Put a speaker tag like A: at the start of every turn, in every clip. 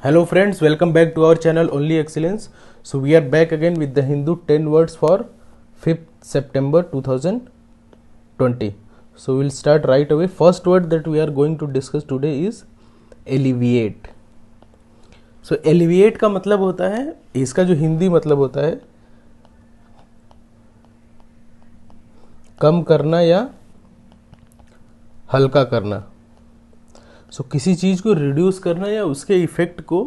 A: Hello friends, welcome back to our channel Only Excellence. So we are back again with the Hindu 10 words for 5th September 2020. So we'll start right away. First word that we are going to discuss today is alleviate. So alleviate का मतलब होता है, इसका जो हिंदी मतलब होता है कम करना या हल्का करना. सो किसी चीज़ को रिड्यूस करना या उसके इफेक्ट को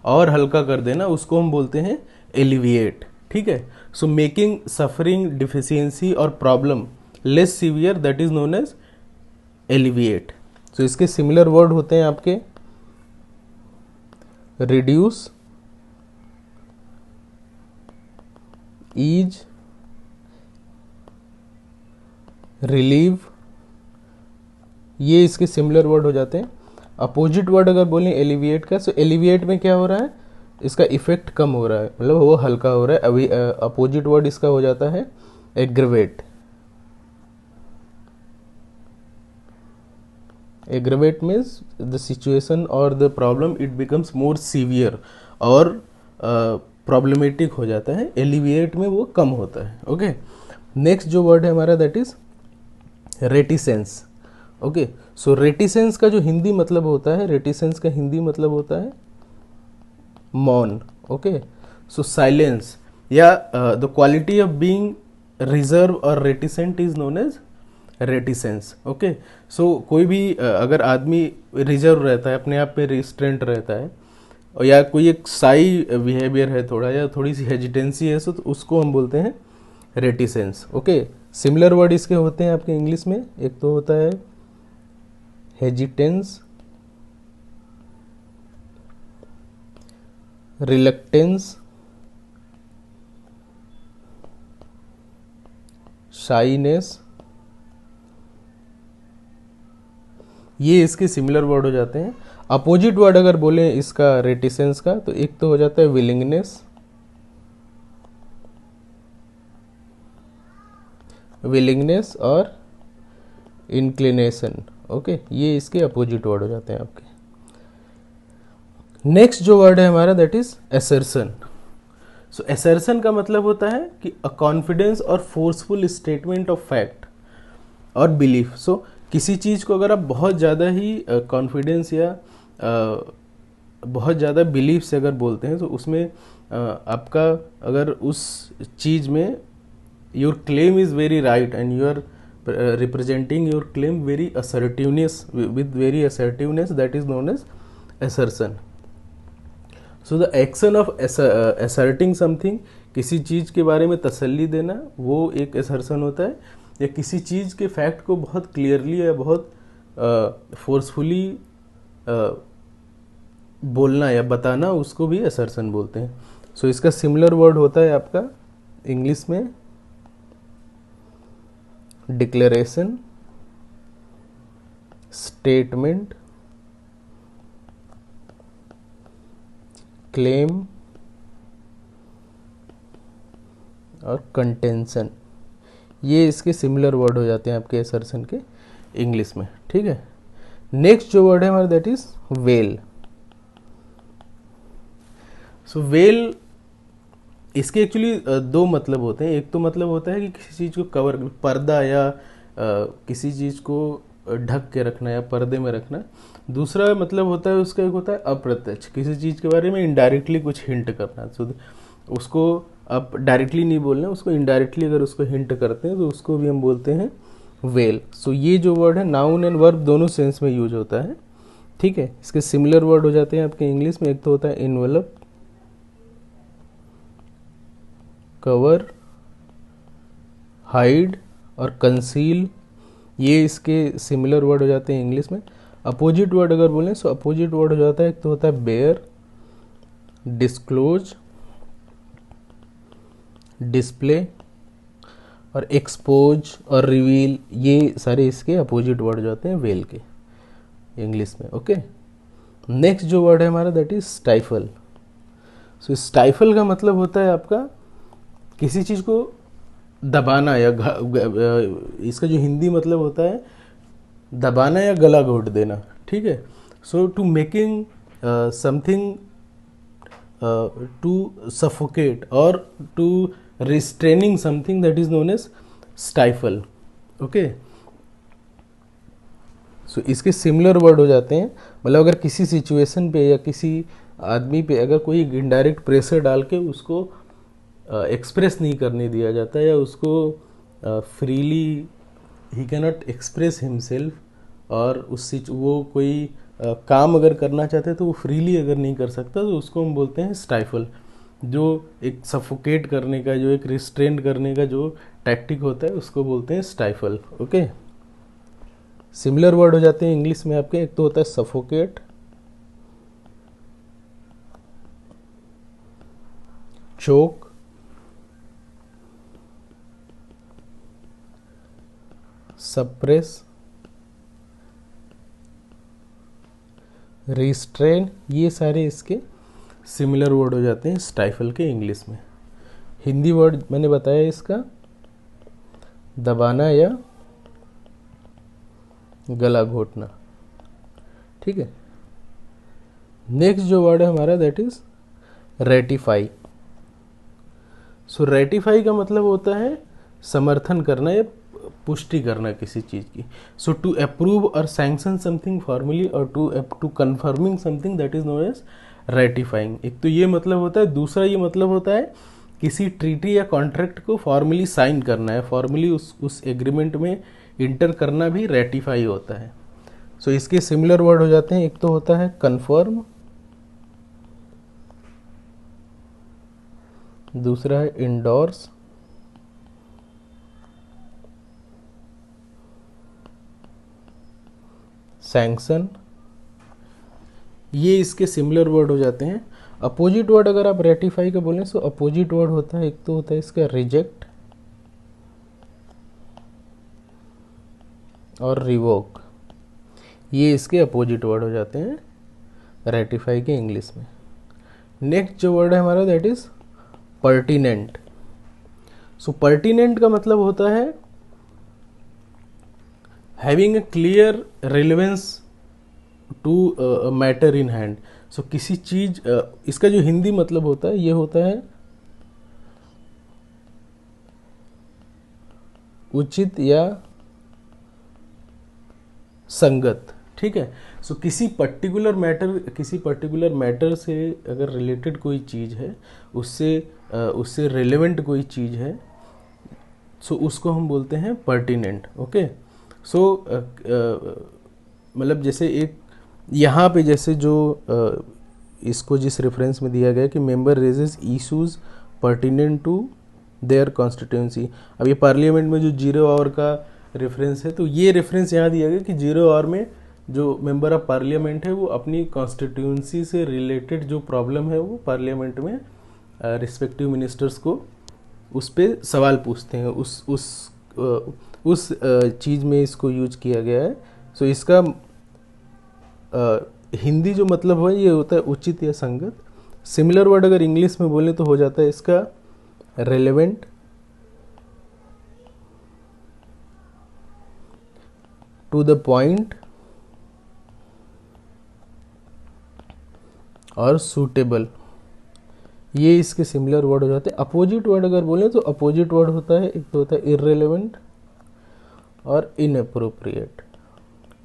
A: और हल्का कर देना, उसको हम बोलते हैं एलिविएट. ठीक है. सो मेकिंग सफरिंग डिफिशियंसी और problem less severe, that is known as alleviate. So इसके सिमिलर वर्ड होते हैं आपके रिड्यूस, ईज, रिलीव, ये इसके सिमिलर वर्ड हो जाते हैं. अपोजिट वर्ड अगर बोलें एलिविएट का, सो एलिविएट में क्या हो रहा है, इसका इफेक्ट कम हो रहा है, मतलब वो हल्का हो रहा है. अभी अपोजिट वर्ड इसका हो जाता है aggravate. Aggravate means the situation और the problem it becomes more severe और प्रॉब्लमेटिक हो जाता है. एलिविएट में वो कम होता है. ओके. नेक्स्ट जो वर्ड है हमारा दैट इज रेटिसेंस. ओके. सो रेटिसेंस का जो हिंदी मतलब होता है, रेटिसेंस का हिंदी मतलब होता है मौन. ओके. सो साइलेंस या the quality of being reserve और reticent is known as reticence. Okay. So कोई भी अगर आदमी रिजर्व रहता है, अपने आप पे रिस्ट्रेंट रहता है, और या कोई एक साई बिहेवियर है थोड़ा, या थोड़ी सी हेजिटेंसी है, तो उसको हम बोलते हैं रेटिसेंस. ओके. सिमिलर वर्ड इसके होते हैं आपके इंग्लिश में. एक तो होता है हेजिटेंस, रिलक्टेंस, शाइनेस, ये इसके सिमिलर वर्ड हो जाते हैं. अपोजिट वर्ड अगर बोले इसका रेटिसेंस का, तो एक तो हो जाता है विलिंगनेस, विलिंगनेस और इंक्लिनेशन. ओके. ये इसके अपोजिट वर्ड हो जाते हैं आपके. नेक्स्ट जो वर्ड है हमारा that is assertion. So assertion का मतलब होता है कि अ कॉन्फिडेंस और फोर्सफुल स्टेटमेंट ऑफ फैक्ट और बिलीफ. सो किसी चीज़ को अगर आप बहुत ज़्यादा ही कॉन्फिडेंस या बहुत ज़्यादा बिलीफ से अगर बोलते हैं, तो उसमें आपका अगर उस चीज़ में your claim is very right and you are representing your claim very assertiveness, with very assertiveness, that is known as assertion. So the action of asserting something, किसी चीज़ के बारे में तसल्ली देना, वो एक assertion होता है. या किसी चीज़ के फैक्ट को बहुत क्लियरली या बहुत फोर्सफुली बोलना या बताना, उसको भी assertion बोलते हैं. सो इसका सिमिलर वर्ड होता है आपका इंग्लिश में डिक्लेरेशन, स्टेटमेंट, क्लेम और कंटेंशन. ये इसके सिमिलर वर्ड हो जाते हैं आपके असर्शन के इंग्लिश में. ठीक है. नेक्स्ट जो वर्ड है हमारा that is well. So well, इसके एक्चुअली दो मतलब होते हैं. एक तो मतलब होता है कि किसी चीज़ को कवर, पर्दा या किसी चीज़ को ढक के रखना या पर्दे में रखना. दूसरा मतलब होता है उसका, एक होता है अप्रत्यक्ष, किसी चीज़ के बारे में इनडायरेक्टली कुछ हिंट करना. तो उसको आप डायरेक्टली नहीं बोलना, उसको इनडायरेक्टली अगर उसको हिंट करते हैं, तो उसको भी हम बोलते हैं वेल. सो ये जो वर्ड है नाउन एंड वर्ब दोनों सेंस में यूज होता है. ठीक है. इसके सिमिलर वर्ड हो जाते हैं आपके इंग्लिश में. एक तो होता है इन्वेलप, कवर, हाइड और कंसील. ये इसके सिमिलर वर्ड हो जाते हैं इंग्लिश में. अपोजिट वर्ड अगर बोलें, सो अपोजिट वर्ड हो जाता है, एक तो होता है बेयर, डिस्क्लोज, डिस्प्ले और एक्सपोज और रिवील. ये सारे इसके अपोजिट वर्ड हो जाते हैं वेल के इंग्लिश में. ओके. नेक्स्ट जो वर्ड है हमारा that is stifle. So stifle का मतलब होता है आपका किसी चीज़ को दबाना या इसका जो हिंदी मतलब होता है दबाना या गला घोट देना. ठीक है. So to making something to suffocate or to restraining something, that is known as stifle. Okay, so इसके सिमिलर वर्ड हो जाते हैं, मतलब अगर किसी सिचुएशन पे या किसी आदमी पे अगर कोई इनडायरेक्ट प्रेशर डाल के उसको एक्सप्रेस नहीं करने दिया जाता या उसको freely he can not express himself, और वो कोई काम अगर करना चाहते हैं तो वो फ्रीली अगर नहीं कर सकता तो उसको हम बोलते हैं स्टाइफल, जो एक सफोकेट करने का, जो एक रिस्ट्रेंट करने का जो टैक्टिक होता है उसको बोलते हैं स्टाइफल. ओके, सिमिलर वर्ड हो जाते हैं इंग्लिश में आपके, एक तो होता है सफोकेट, चोक, सप्रेस, रिस्ट्रेन. ये सारे इसके सिमिलर वर्ड हो जाते हैं स्टाइफल के इंग्लिश में. हिंदी वर्ड मैंने बताया इसका दबाना या गला घोटना. ठीक है, नेक्स्ट जो वर्ड है हमारा that is ratify. So ratify का मतलब होता है समर्थन करना या पुष्टि करना किसी चीज़ की. सो टू अप्रूव और सैंक्शन समथिंग फॉर्मली और to confirming something, that is known as ratifying. एक तो ये मतलब होता है, दूसरा ये मतलब होता है किसी ट्रीटी या कॉन्ट्रैक्ट को फॉर्मली साइन करना है, फॉर्मली उस एग्रीमेंट में इंटर करना भी रेटिफाई होता है. सो इसके सिमिलर वर्ड हो जाते हैं, एक तो होता है कन्फर्म, दूसरा है इंडोर्स, सैंक्शन. ये इसके सिमिलर वर्ड हो जाते हैं. अपोजिट वर्ड अगर आप रेटिफाई का बोलें तो अपोजिट वर्ड होता है, एक तो होता है इसका रिजेक्ट और रिवोक. ये इसके अपोजिट वर्ड हो जाते हैं रेटिफाई के इंग्लिश में. नेक्स्ट जो वर्ड है हमारा that is pertinent. So pertinent का मतलब होता है having a clear relevance to matter in hand. So किसी चीज इसका जो हिंदी मतलब होता है ये होता है उचित या संगत. ठीक है, सो किसी पर्टिकुलर मैटर से अगर रिलेटेड कोई चीज़ है, उससे रिलेवेंट कोई चीज़ है, सो उसको हम बोलते हैं पर्टिनेंट. ओके, सो मतलब जैसे एक यहाँ पे जैसे जो इसको जिस रेफरेंस में दिया गया कि member raises issues pertinent to their constituency. अब ये पार्लियामेंट में जो 0 आवर का रेफरेंस है, तो ये रेफरेंस यहाँ दिया गया कि 0 आवर में जो मेंबर ऑफ पार्लियामेंट है वो अपनी कॉन्स्टिट्यूंसी से रिलेटेड जो प्रॉब्लम है वो पार्लियामेंट में रिस्पेक्टिव मिनिस्टर्स को उस पर सवाल पूछते हैं. उस चीज़ में इसको यूज किया गया है. सो इसका हिंदी जो मतलब है ये होता है उचित या संगत. सिमिलर वर्ड अगर इंग्लिश में बोलें तो हो जाता है इसका रेलेवेंट, टू द पॉइंट और सूटेबल. ये इसके सिमिलर वर्ड हो जाते हैं. अपोजिट वर्ड अगर बोलें तो अपोजिट वर्ड होता है, एक तो होता है इररेलेवेंट और इनअप्रोप्रिएट.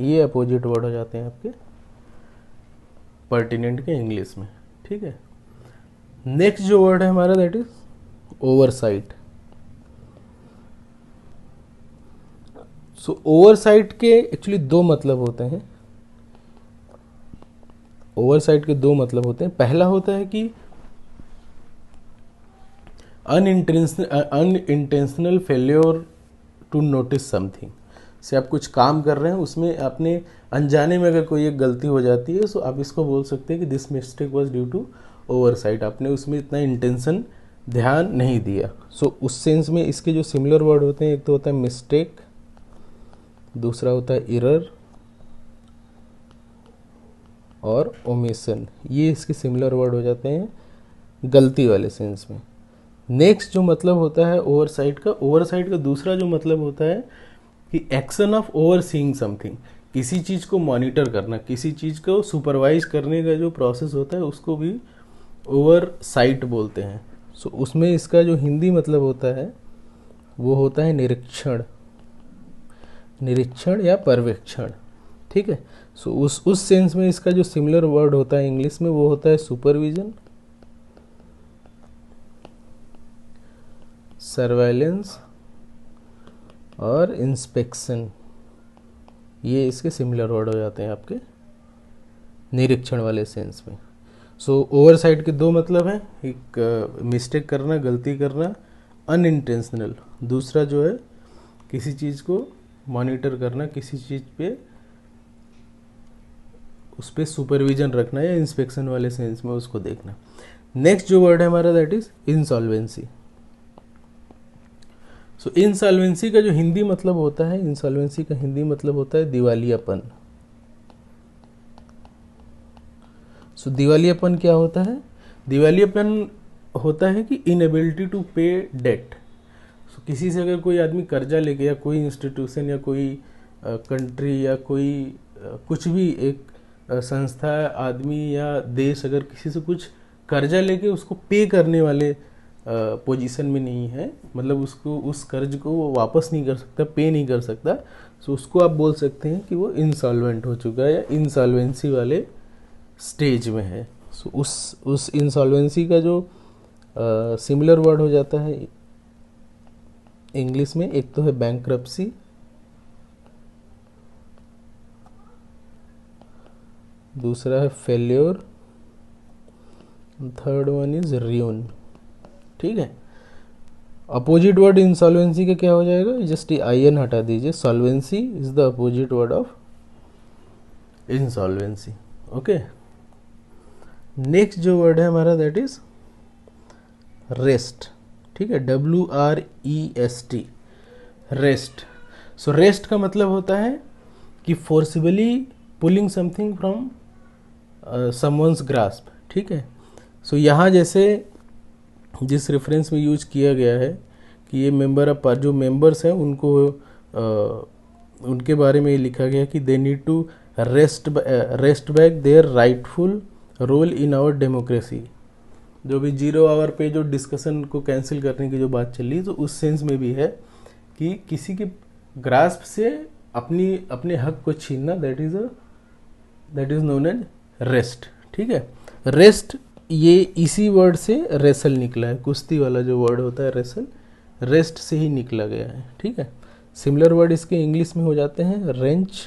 A: ये अपोजिट वर्ड हो जाते हैं आपके पर्टिनेंट के इंग्लिश में. ठीक है, नेक्स्ट जो वर्ड है हमारा that is oversight. So oversight के एक्चुअली दो मतलब होते हैं. ओवरसाइट के दो मतलब होते हैं. पहला होता है कि unintentional failure to notice something. Say आप कुछ काम कर रहे हैं, उसमें आपने अनजाने में अगर कोई एक गलती हो जाती है, सो आप इसको बोल सकते हैं कि this mistake was due to oversight. आपने उसमें इतना इंटेंशन ध्यान नहीं दिया. सो उस सेंस में इसके जो सिमिलर वर्ड होते हैं, एक तो होता है मिस्टेक, दूसरा होता है इरर और ओमिशन. ये इसके सिमिलर वर्ड हो जाते हैं गलती वाले सेंस में. नेक्स्ट जो मतलब होता है ओवरसाइट का दूसरा जो मतलब होता है कि एक्शन ऑफ ओवरसीइंग समथिंग. किसी चीज़ को मॉनिटर करना, किसी चीज़ को सुपरवाइज करने का जो प्रोसेस होता है उसको भी ओवर साइट बोलते हैं। सो उसमें इसका जो हिंदी मतलब होता है वो होता है निरीक्षण, निरीक्षण या पर्यवेक्षण, ठीक है। सो उस सेंस में इसका जो सिमिलर वर्ड होता है इंग्लिश में वो होता है सुपरविजन, सर्वेलेंस और इंस्पेक्शन। ये इसके सिमिलर वर्ड हो जाते हैं आपके निरीक्षण वाले सेंस में। सो ओवरसाइट के दो मतलब हैं, एक मिस्टेक करना, गलती करना, अनइंटेंशनल। दूसरा जो है किसी चीज़ को मॉनिटर करना, किसी चीज़ पे उस पर सुपरविजन रखना या इंस्पेक्शन वाले सेंस में उसको देखना। नेक्स्ट जो वर्ड है हमारा that is insolvency. So insolvency का जो हिंदी मतलब होता है, इंसॉल्वेंसी का हिंदी मतलब होता है दिवालियापन। सो दिवालियापन क्या होता है? दिवालियापन होता है कि इनएबिलिटी टू पे डेट। सो किसी से अगर कोई आदमी कर्जा लेके या कोई इंस्टीट्यूशन या कोई कंट्री या कोई कुछ भी एक संस्था, आदमी या देश अगर किसी से कुछ कर्जा लेके उसको पे करने वाले पोजीशन में नहीं है, मतलब उसको उस कर्ज को वो वापस नहीं कर सकता, पे नहीं कर सकता, सो उसको आप बोल सकते हैं कि वो इंसॉल्वेंट हो चुका है या इंसॉल्वेंसी वाले स्टेज में है। सो उस इंसॉल्वेंसी का जो सिमिलर वर्ड हो जाता है इंग्लिश में, एक तो है बैंक्रप्सी, दूसरा है failure, third one is ruin, ठीक है। अपोजिट वर्ड इंसॉल्वेंसी का क्या हो जाएगा? जस्ट आई एन हटा दीजिए, solvency is the opposite word of insolvency, okay. Next जो वर्ड है हमारा दैट इज रेस्ट, ठीक है, WREST, रेस्ट। सो रेस्ट का मतलब होता है कि forcibly pulling something from someone's grasp, ठीक है। सो यहाँ जैसे जिस रेफरेंस में यूज किया गया है कि ये मेंबर ऑफ जो मेंबर्स हैं उनको उनके बारे में ये लिखा गया कि they need to wrest back their rightful role in our democracy. जो भी 0 आवर पे जो डिस्कशन को कैंसिल करने की जो बात चल रही, तो उस सेंस में भी है कि किसी के ग्रास्प से अपने हक को छीनना, that is known as rest, ठीक है। रेस्ट ये इसी वर्ड से रेसल निकला है, कुश्ती वाला जो वर्ड होता है रेसल, रेस्ट से ही निकला गया है, ठीक है। सिमिलर वर्ड इसके इंग्लिश में हो जाते हैं रेंच,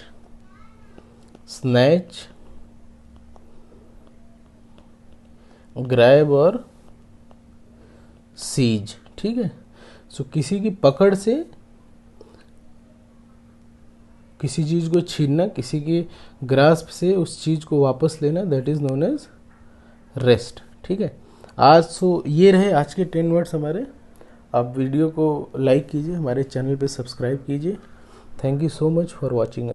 A: स्नैच, ग्रैब और सीज, ठीक है। सो किसी की पकड़ से किसी चीज को छीनना, किसी की ग्रास्प से उस चीज को वापस लेना, that is known as rest, ठीक है। आज सो ये रहे आज के 10 वर्ड्स हमारे। आप वीडियो को लाइक कीजिए, हमारे चैनल पे सब्सक्राइब कीजिए। Thank you so much for watching.